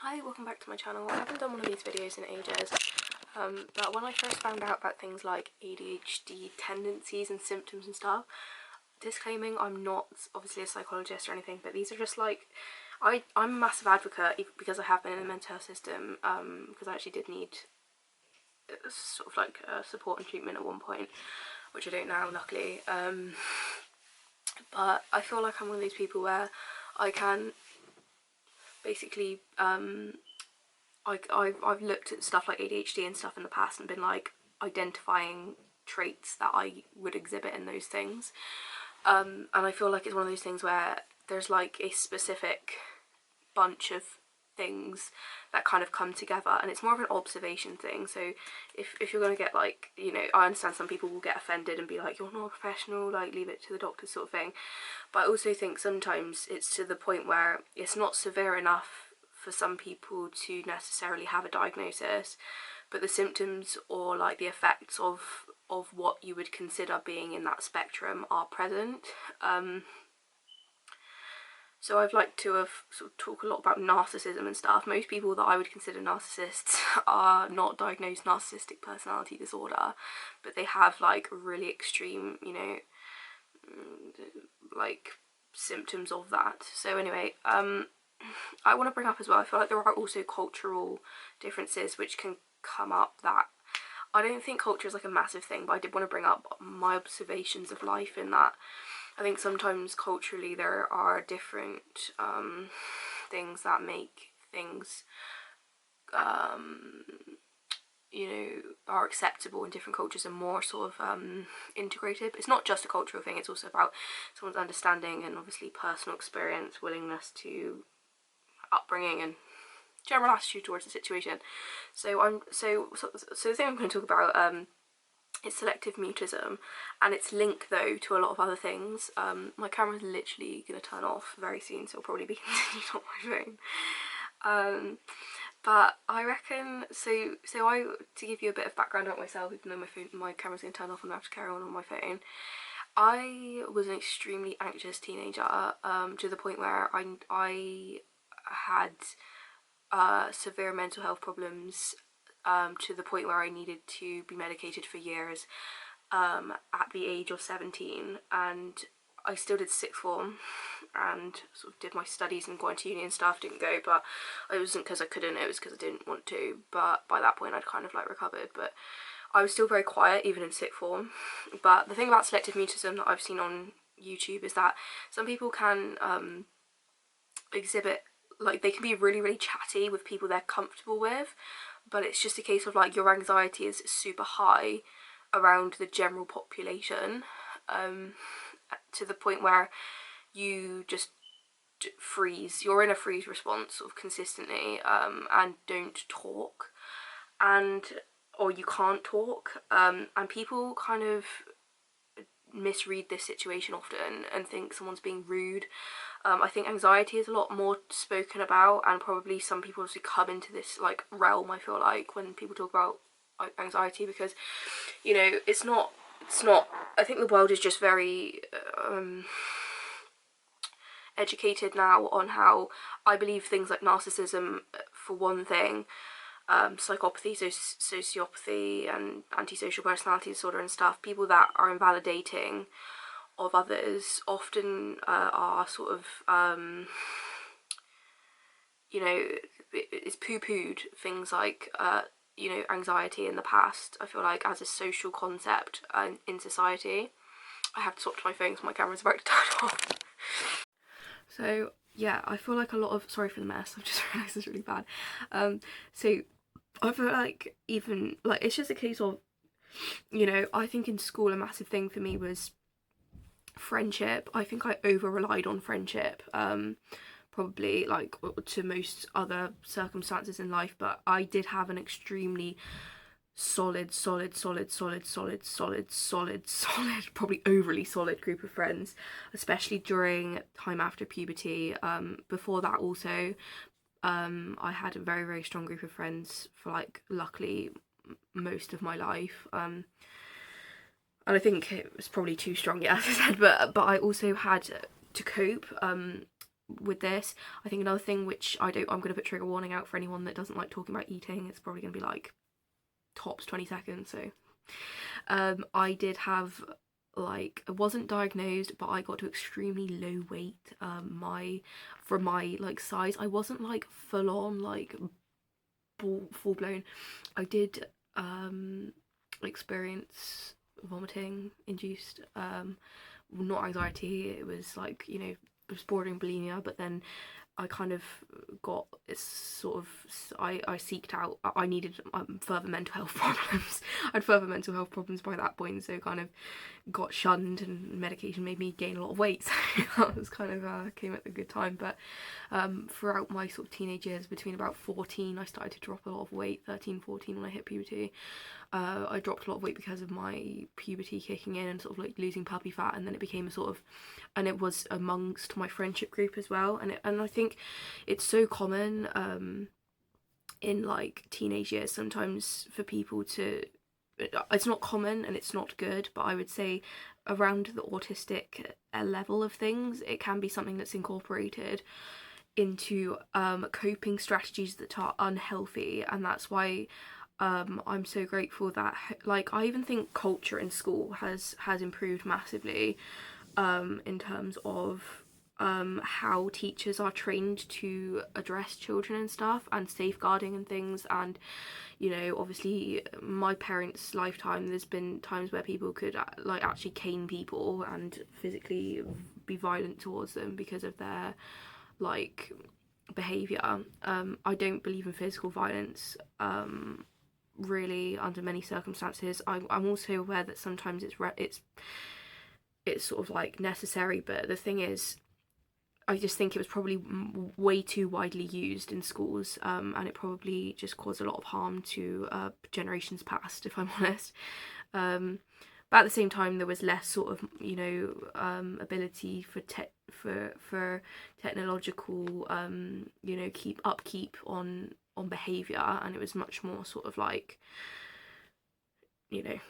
Hi, welcome back to my channel. I haven't done one of these videos in ages, but when I first found out about things like ADHD tendencies and symptoms and stuff, disclaiming I'm not obviously a psychologist or anything, but these are just like, I'm a massive advocate because I have been in the mental health system, because I actually did need sort of like support and treatment at one point, which I don't now, luckily. But I feel like I'm one of those people where I can basically I've looked at stuff like ADHD and stuff in the past and been like identifying traits that I would exhibit in those things, and I feel like it's one of those things where there's like a specific bunch of things that kind of come together, and it's more of an observation thing. So if you're going to get like, you know, I understand some people will get offended and be like, you're not a professional, like leave it to the doctor sort of thing, but I also think sometimes it's to the point where it's not severe enough for some people to necessarily have a diagnosis, but the symptoms or like the effects of what you would consider being in that spectrum are present. So I've liked to have sort of talk a lot about narcissism and stuff. Most people that I would consider narcissists are not diagnosed narcissistic personality disorder, but they have like really extreme, you know, like symptoms of that. So anyway, I want to bring up as well, I feel like there are also cultural differences which can come up that I don't think culture is like a massive thing, but I did want to bring up my observations of life in that I think sometimes culturally there are different things that make things you know, are acceptable in different cultures and more sort of integrated. But it's not just a cultural thing, it's also about someone's understanding and obviously personal experience, willingness to upbringing and general attitude towards the situation. So the thing I'm going to talk about is selective mutism, and it's linked though to a lot of other things. My camera's literally going to turn off very soon, so it'll probably be continued on my phone. But I reckon, so to give you a bit of background about myself, even though my camera's going to turn off and I have to carry on my phone, I was an extremely anxious teenager, to the point where I had severe mental health problems, to the point where I needed to be medicated for years, at the age of 17, and I still did sixth form and sort of did my studies and got into uni and stuff. Didn't go, but it wasn't because I couldn't, it was because I didn't want to, but by that point I'd kind of like recovered, but I was still very quiet even in sixth form. But the thing about selective mutism that I've seen on YouTube is that some people can exhibit, like they can be really chatty with people they're comfortable with, but it's just a case of like your anxiety is super high around the general population, to the point where you just freeze, you're in a freeze response sort of consistently, and don't talk, or you can't talk, and people kind of misread this situation often and think someone's being rude. I think anxiety is a lot more spoken about, and probably some people obviously come into this like realm, I feel like, when people talk about anxiety, because, you know, it's not I think the world is just very educated now on how, I believe, things like narcissism for one thing, psychopathy, sociopathy and antisocial personality disorder and stuff, people that are invalidating of others often are sort of you know, it's poo-pooed things like you know, anxiety in the past, I feel like, as a social concept in society. I have to swap to my phone so my camera's about to turn off. So yeah, I feel like a lot of, sorry for the mess, I've just realised it's really bad. So I feel like, even like, it's just a case of, you know, I think in school a massive thing for me was friendship. I think I over relied on friendship, probably like to most other circumstances in life, but I did have an extremely solid, probably overly solid group of friends, especially during time after puberty. Before that also, I had a very strong group of friends for like, luckily, most of my life, and I think it was probably too strong, yeah, as I said, but I also had to cope with this. I think another thing which I'm going to put trigger warning out for anyone that doesn't like talking about eating. It's probably going to be like tops 20 seconds. So I did have, like, I wasn't diagnosed, but I got to extremely low weight. For my like size, I wasn't like full on like full blown. I did experience vomiting induced, not anxiety. It was like, you know, it was bordering bulimia, but then I kind of got sort of, I seeked out, I needed further mental health problems. I had further mental health problems by that point, so kind of got shunned, and medication made me gain a lot of weight, so that was kind of came at a good time. But throughout my sort of teenage years, between about 14 I started to drop a lot of weight. 13, 14, when I hit puberty, I dropped a lot of weight because of my puberty kicking in and sort of like losing puppy fat, and then it became a sort of, and it was amongst my friendship group as well, and I think it's so common in like teenage years sometimes for people to, it's not common and it's not good, but I would say around the autistic level of things, it can be something that's incorporated into coping strategies that are unhealthy. And that's why I'm so grateful that, like, I even think culture in school has improved massively in terms of how teachers are trained to address children and stuff, and safeguarding and things. And, you know, obviously my parents' lifetime, there's been times where people could like actually cane people and physically be violent towards them because of their like behaviour. I don't believe in physical violence really under many circumstances. I'm also aware that sometimes it's sort of like necessary, but the thing is, I just think it was probably way too widely used in schools, and it probably just caused a lot of harm to generations past, if I'm honest. But at the same time, there was less sort of, you know, ability for technological, you know, upkeep on behaviour, and it was much more sort of like, you know,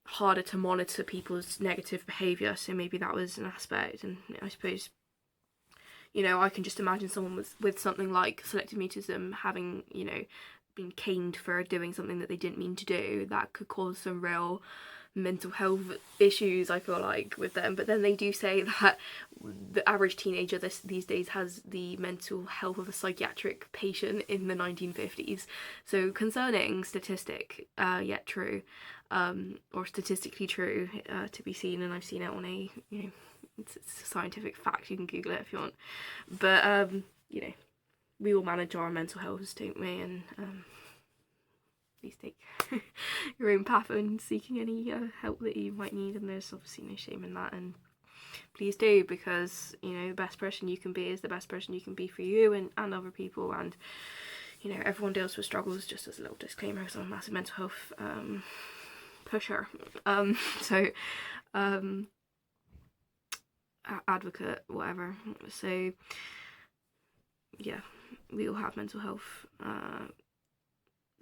harder to monitor people's negative behaviour. So maybe that was an aspect. And I suppose, you know, I can just imagine someone with something like selective mutism having, you know, been caned for doing something that they didn't mean to do. That could cause some real mental health issues, I feel like, with them. But then they do say that the average teenager these days has the mental health of a psychiatric patient in the 1950s. So concerning statistic, yet true, or statistically true, to be seen. And I've seen it on a, you know, it's a scientific fact, you can Google it if you want. But you know, we all manage our mental health, don't we? And please take your own path in seeking any help that you might need, and there's obviously no shame in that. And please do, because, you know, the best person you can be is the best person you can be for you and other people. And, you know, everyone deals with struggles, just as a little disclaimer, because I'm a massive mental health pusher, advocate, whatever. So yeah, we all have mental health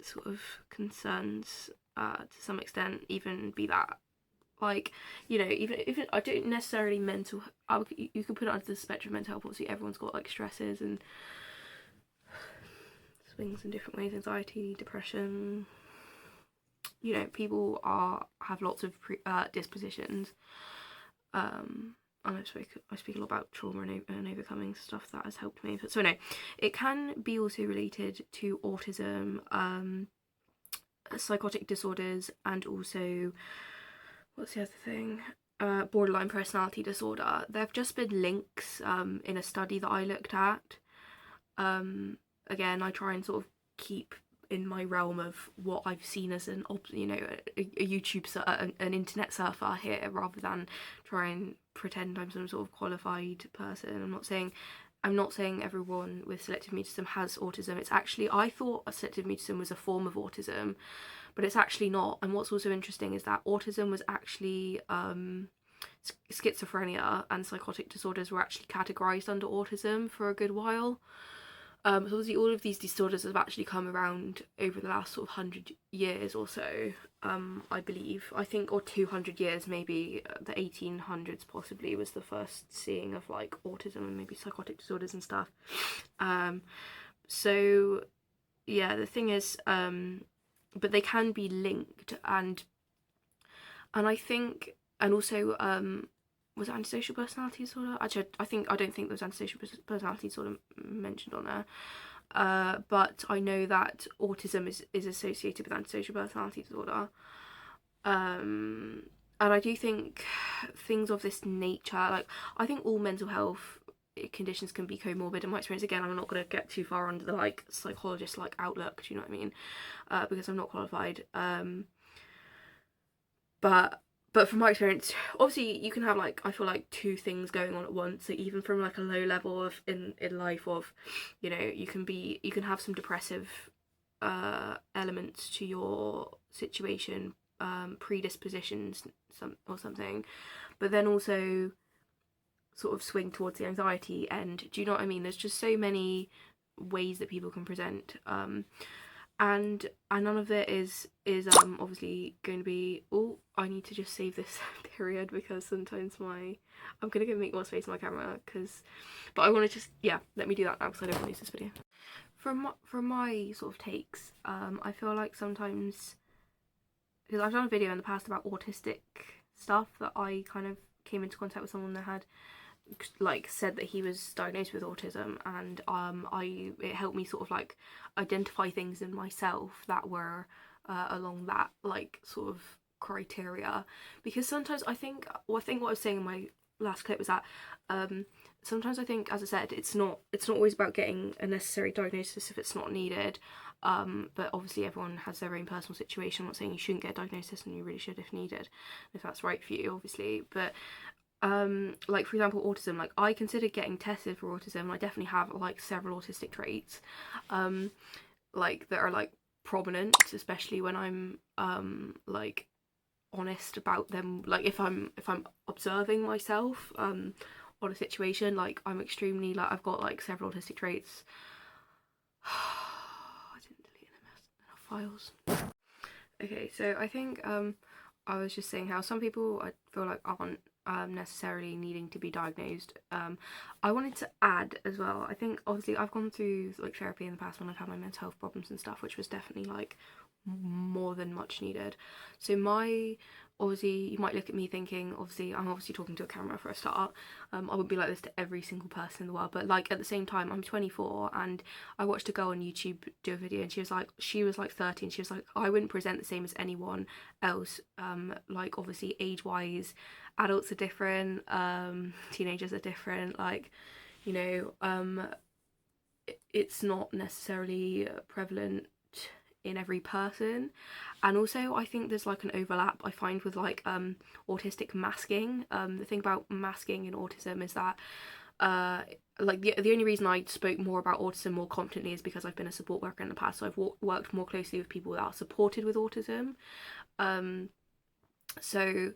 sort of concerns to some extent, even be that, like, you know, even if I don't necessarily you could put it under the spectrum of mental health. Obviously everyone's got like stresses and swings in different ways, anxiety, depression, you know, people have lots of dispositions, and I speak a lot about trauma and overcoming stuff that has helped me. But so no, it can be also related to autism, psychotic disorders, and also, what's the other thing? Borderline personality disorder. There have just been links in a study that I looked at. Again, I try and sort of keep in my realm of what I've seen as an, you know, a YouTube, an internet surfer here, rather than try and pretend I'm some sort of qualified person. I'm not saying everyone with selective mutism has autism. It's actually, I thought selective mutism was a form of autism, but it's actually not. And what's also interesting is that autism was actually schizophrenia and psychotic disorders were actually categorized under autism for a good while. So obviously all of these disorders have actually come around over the last sort of 100 years or so, I believe. I think, or 200 years maybe, the 1800s possibly was the first seeing of like autism and maybe psychotic disorders and stuff. So yeah, the thing is, but they can be linked, and I think, and also, was it antisocial personality disorder? Actually, I don't think there was antisocial personality disorder mentioned on there. But I know that autism is associated with antisocial personality disorder. And I do think things of this nature, like, I think all mental health conditions can be comorbid. In my experience, again, I'm not going to get too far under the like psychologist like outlook, do you know what I mean? Because I'm not qualified. But from my experience, obviously you can have like, I feel like, two things going on at once. So even from like a low level of in life of, you know, you can have some depressive elements to your situation, predispositions, something, but then also sort of swing towards the anxiety end. Do you know what I mean? There's just so many ways that people can present, and none of it is obviously going to be, oh, I need to just save this period because sometimes I'm gonna go make more space on my camera, but I want to just, yeah, let me do that now because I don't want to lose this video. From my sort of takes, I feel like sometimes, because I've done a video in the past about autistic stuff, that I kind of came into contact with someone that had like said that he was diagnosed with autism, and it helped me sort of like identify things in myself that were along that like sort of criteria, because sometimes I think what I was saying in my last clip was that sometimes I think, as I said, it's not always about getting a necessary diagnosis if it's not needed, but obviously everyone has their own personal situation. I'm not saying you shouldn't get a diagnosis, and you really should if needed, if that's right for you, obviously, but like for example autism, like I considered getting tested for autism, and I definitely have like several autistic traits like that are like prominent, especially when I'm like honest about them. Like if I'm observing myself on a situation, like I'm extremely, like I've got like several autistic traits. I didn't delete enough files. Okay, so I think I was just saying how some people, I feel like, aren't necessarily needing to be diagnosed. I wanted to add as well, I think obviously I've gone through like therapy in the past when I've had my mental health problems and stuff, which was definitely like more than much needed. So obviously you might look at me thinking, obviously I'm obviously talking to a camera for a start, I wouldn't be like this to every single person in the world, but like at the same time I'm 24, and I watched a girl on YouTube do a video, and she was like 30, and she was like, I wouldn't present the same as anyone else, like obviously age wise adults are different, teenagers are different, like, you know, it's not necessarily prevalent in every person. And also I think there's like an overlap I find with like autistic masking. The thing about masking in autism is that like the only reason I spoke more about autism more confidently is because I've been a support worker in the past, so I've worked more closely with people that are supported with autism. So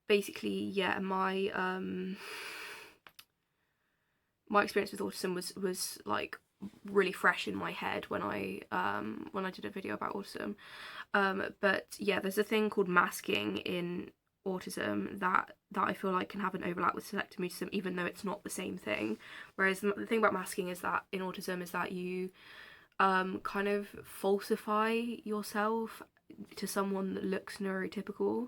basically, yeah, my experience with autism was like really fresh in my head when I did a video about autism. But yeah, there's a thing called masking in autism that I feel like can have an overlap with selective mutism, even though it's not the same thing. Whereas the thing about masking is that in autism is that you kind of falsify yourself to someone that looks neurotypical,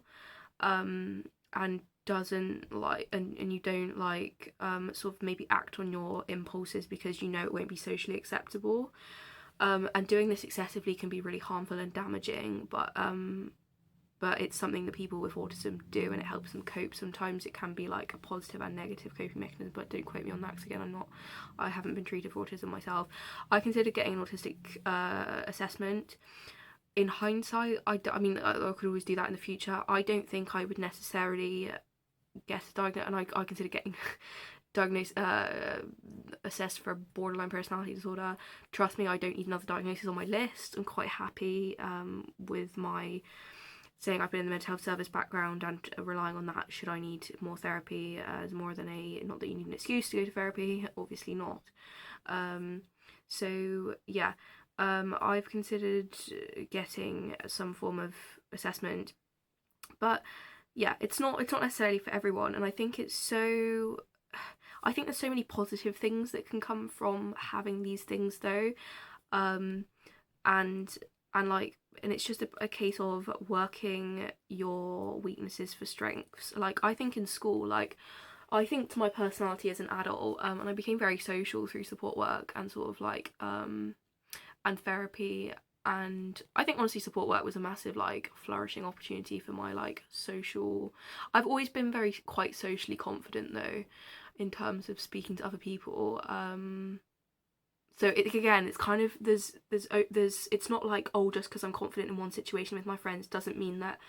and doesn't like, and you don't like sort of maybe act on your impulses because you know it won't be socially acceptable, and doing this excessively can be really harmful and damaging, but it's something that people with autism do, and it helps them cope. Sometimes it can be like a positive and negative coping mechanism, but don't quote me on that, because again I haven't been treated for autism myself. I considered getting an autistic assessment. In hindsight, I mean, I could always do that in the future. I don't think I would necessarily get diagnosed, and I consider getting diagnosed, assessed for borderline personality disorder. Trust me, I don't need another diagnosis on my list. I'm quite happy with my saying I've been in the mental health service background and relying on that should I need more therapy as more than a, not that you need an excuse to go to therapy, obviously not. So yeah, I've considered getting some form of assessment, but yeah, it's not necessarily for everyone, and I think there's so many positive things that can come from having these things though, and like, and it's just a case of working your weaknesses for strengths. Like, I think in school, like, I think to my personality as an adult, and I became very social through support work and sort of like and therapy, and I think honestly support work was a massive like flourishing opportunity for my like social. I've always been quite socially confident though in terms of speaking to other people. So it's kind of there's it's not like, oh, just because I'm confident in one situation with my friends doesn't mean that.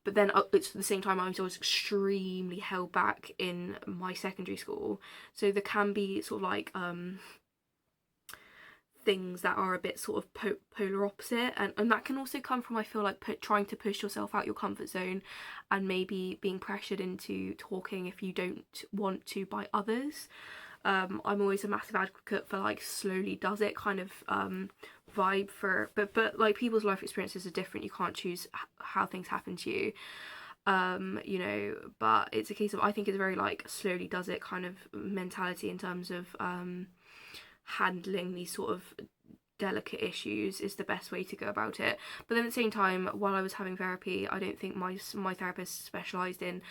But then it's at the same time I was always extremely held back in my secondary school, so there can be sort of like things that are a bit sort of polar opposite, and that can also come from, I feel like, trying to push yourself out your comfort zone and maybe being pressured into talking if you don't want to by others. I'm always a massive advocate for like slowly does it kind of vibe for, but like people's life experiences are different, you can't choose how things happen to you, you know, but it's a case of, I think it's very like slowly does it kind of mentality in terms of handling these sort of delicate issues is the best way to go about it. But then at the same time, while I was having therapy, I don't think my therapist specialised in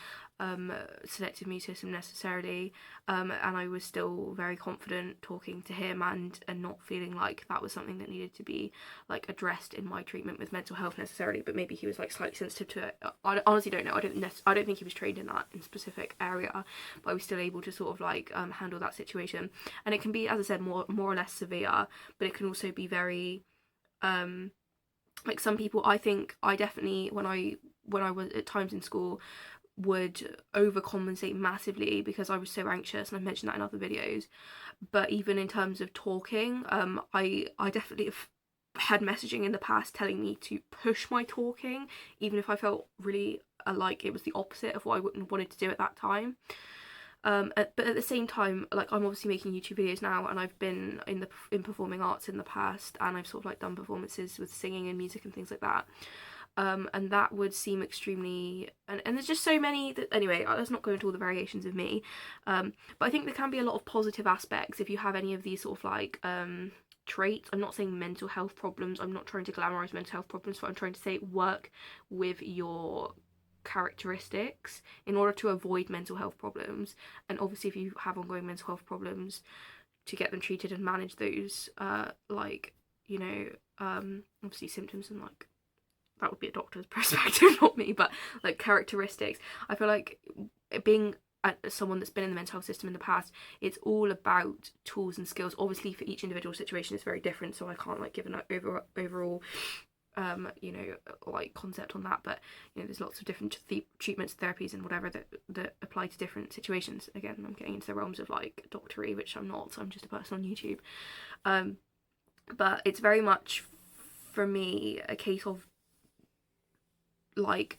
selective mutism necessarily, and I was still very confident talking to him and not feeling like that was something that needed to be like addressed in my treatment with mental health necessarily, but maybe he was like slightly sensitive to it. I honestly don't know. I don't think he was trained in that in specific area, but I was still able to sort of like handle that situation. And it can be, as I said, more or less severe, but it can also be very like some people, I think I definitely when I was at times in school would overcompensate massively because I was so anxious, and I've mentioned that in other videos. But even in terms of talking, I definitely have had messaging in the past telling me to push my talking, even if I felt really like it was the opposite of what I wanted to do at that time. But at the same time, like, I'm obviously making YouTube videos now, and I've been in performing arts in the past, and I've sort of like done performances with singing and music and things like that. And that would seem extremely, and there's just so many that, anyway, let's not go into all the variations of me, but I think there can be a lot of positive aspects if you have any of these sort of like traits. I'm not saying mental health problems, I'm not trying to glamorize mental health problems, but I'm trying to say work with your characteristics in order to avoid mental health problems. And obviously if you have ongoing mental health problems, to get them treated and manage those like, you know, obviously symptoms, and like that would be a doctor's perspective, not me, but like characteristics. I feel like being someone that's been in the mental health system in the past, it's all about tools and skills. Obviously for each individual situation it's very different, so I can't like give an overall you know, like concept on that, but you know, there's lots of different treatments, therapies and whatever that apply to different situations. Again, I'm getting into the realms of like doctory, which I'm not, so I'm just a person on YouTube. But it's very much for me a case of like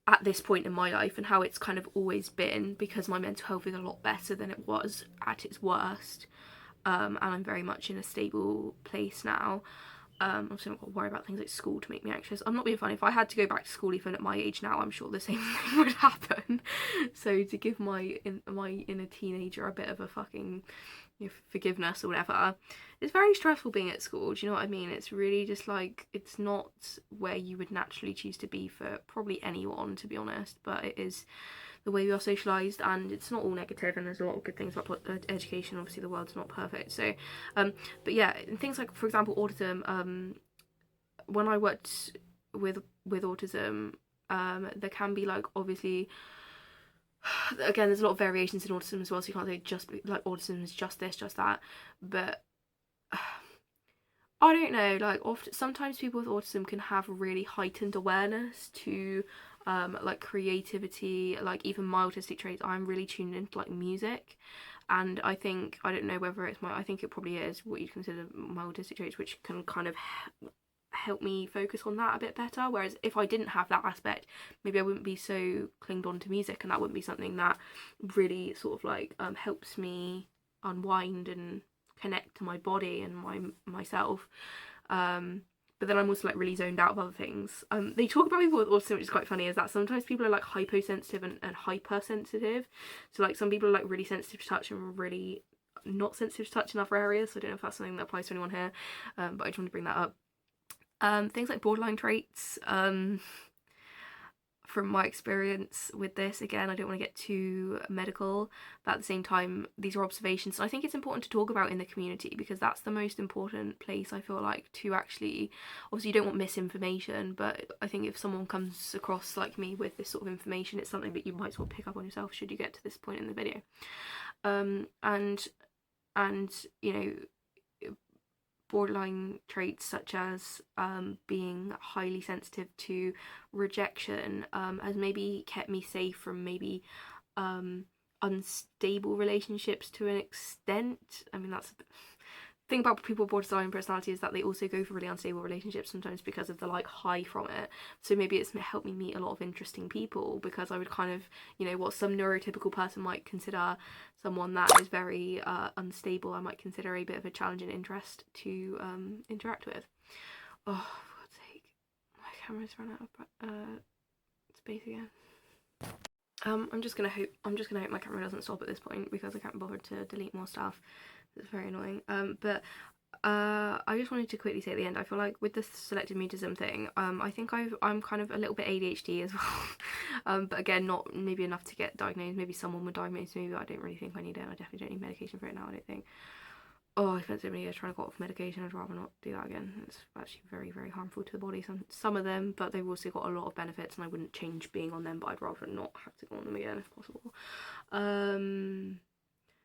at this point in my life and how it's kind of always been, because my mental health is a lot better than it was at its worst, and I'm very much in a stable place now. Obviously I've not got to worry about things like school to make me anxious. I'm not being funny, if I had to go back to school even at my age now, I'm sure the same thing would happen. So to give my inner teenager a bit of a fucking, you know, forgiveness or whatever, it's very stressful being at school, do you know what I mean? It's really just like, it's not where you would naturally choose to be for probably anyone, to be honest, but it is the way we are socialised, and it's not all negative, and there's a lot of good things about education. Obviously the world's not perfect, so but yeah, things like, for example, autism, when I worked with autism, there can be like, obviously, again, there's a lot of variations in autism as well, so you can't say just like autism is just this, just that, but I don't know, like often sometimes people with autism can have really heightened awareness to like creativity, like even my autistic traits. I'm really tuned into like music, and I think, I don't know whether it's I think it probably is what you consider my autistic traits, which can kind of help me focus on that a bit better, whereas if I didn't have that aspect, maybe I wouldn't be so clinged on to music, and that wouldn't be something that really sort of like helps me unwind and connect to my body and myself. But then I'm also like really zoned out of other things. They talk about people with autism, which is quite funny, is that sometimes people are like hyposensitive and hypersensitive. So like some people are like really sensitive to touch and really not sensitive to touch in other areas. So I don't know if that's something that applies to anyone here, but I just want to bring that up. Things like borderline traits, from my experience with this, again, I don't want to get too medical, but at the same time, these are observations, and I think it's important to talk about in the community, because that's the most important place, I feel like, to actually, obviously you don't want misinformation, but I think if someone comes across like me with this sort of information, it's something that you might sort of pick up on yourself should you get to this point in the video. And you know, borderline traits such as being highly sensitive to rejection has maybe kept me safe from maybe unstable relationships to an extent. I mean, that's the thing about people with borderline personality, is that they also go for really unstable relationships sometimes because of the like high from it. So maybe it's helped me meet a lot of interesting people, because I would kind of, you know, what some neurotypical person might consider someone that is very unstable, I might consider a bit of a challenge and interest to interact with. Oh, for God's sake, my camera's run out of space again. I'm just gonna hope my camera doesn't stop at this point, because I can't bother to delete more stuff. It's very annoying. But I just wanted to quickly say at the end, I feel like with the selective mutism thing, I think I'm kind of a little bit ADHD as well. But again, not maybe enough to get diagnosed. Maybe someone would diagnose me, but I don't really think I need it. I definitely don't need medication for it now, I don't think. Oh, I spent so many years trying to go off medication. I'd rather not do that again. It's actually very, very harmful to the body, some of them, but they've also got a lot of benefits, and I wouldn't change being on them, but I'd rather not have to go on them again if possible.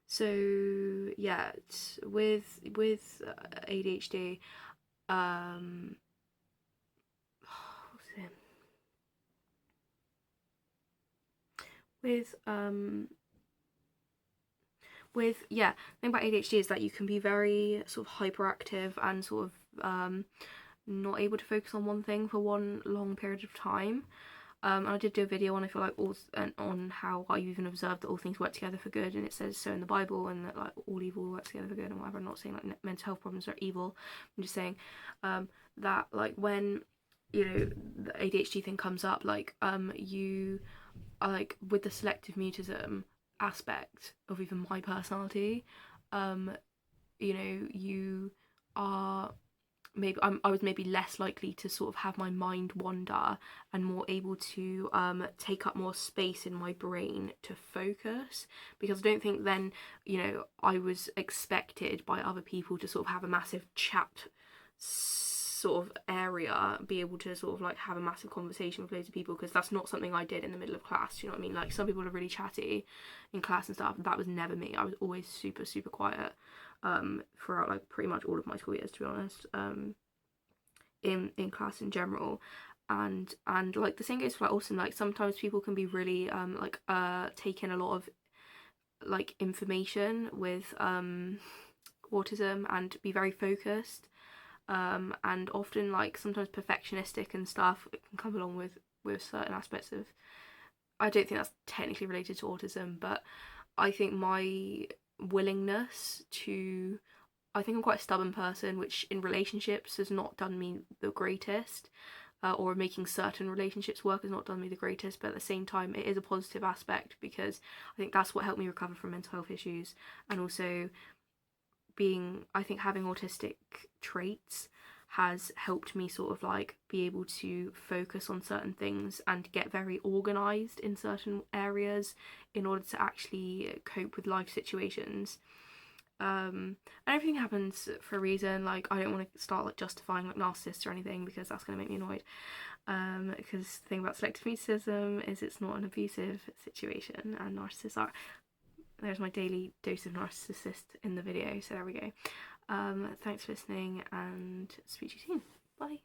So yeah, with ADHD, what's it? With yeah, the thing about ADHD is that you can be very sort of hyperactive and sort of not able to focus on one thing for one long period of time. And I did do a video on, I feel like, on how I even observed that all things work together for good, and it says so in the Bible, and that like all evil works together for good and whatever. I'm not saying like mental health problems are evil. I'm just saying that like when, you know, the ADHD thing comes up, like you like with the selective mutism aspect of even my personality, you know, you are maybe I was maybe less likely to sort of have my mind wander, and more able to take up more space in my brain to focus, because I don't think then, you know, I was expected by other people to sort of have a massive chat sort of area, be able to sort of like have a massive conversation with loads of people, because that's not something I did in the middle of class, you know what I mean? Like some people are really chatty in class and stuff, that was never me. I was always super quiet throughout like pretty much all of my school years, to be honest, in class in general. And like the same goes for like autism. Like sometimes people can be really take in a lot of like information with autism and be very focused, and often like sometimes perfectionistic and stuff. It can come along with certain aspects of, I don't think that's technically related to autism, but I think my willingness to, I think I'm quite a stubborn person, which in relationships has not done me the greatest, or making certain relationships work has not done me the greatest, but at the same time it is a positive aspect, because I think that's what helped me recover from mental health issues. And also I think having autistic traits has helped me sort of like be able to focus on certain things and get very organised in certain areas in order to actually cope with life situations. And everything happens for a reason. Like I don't want to start like justifying like narcissists or anything, because that's going to make me annoyed. Because the thing about selective mutism is it's not an abusive situation, and narcissists are. There's my daily dose of narcissist in the video, so there we go. Thanks for listening, and speak to you soon. Bye.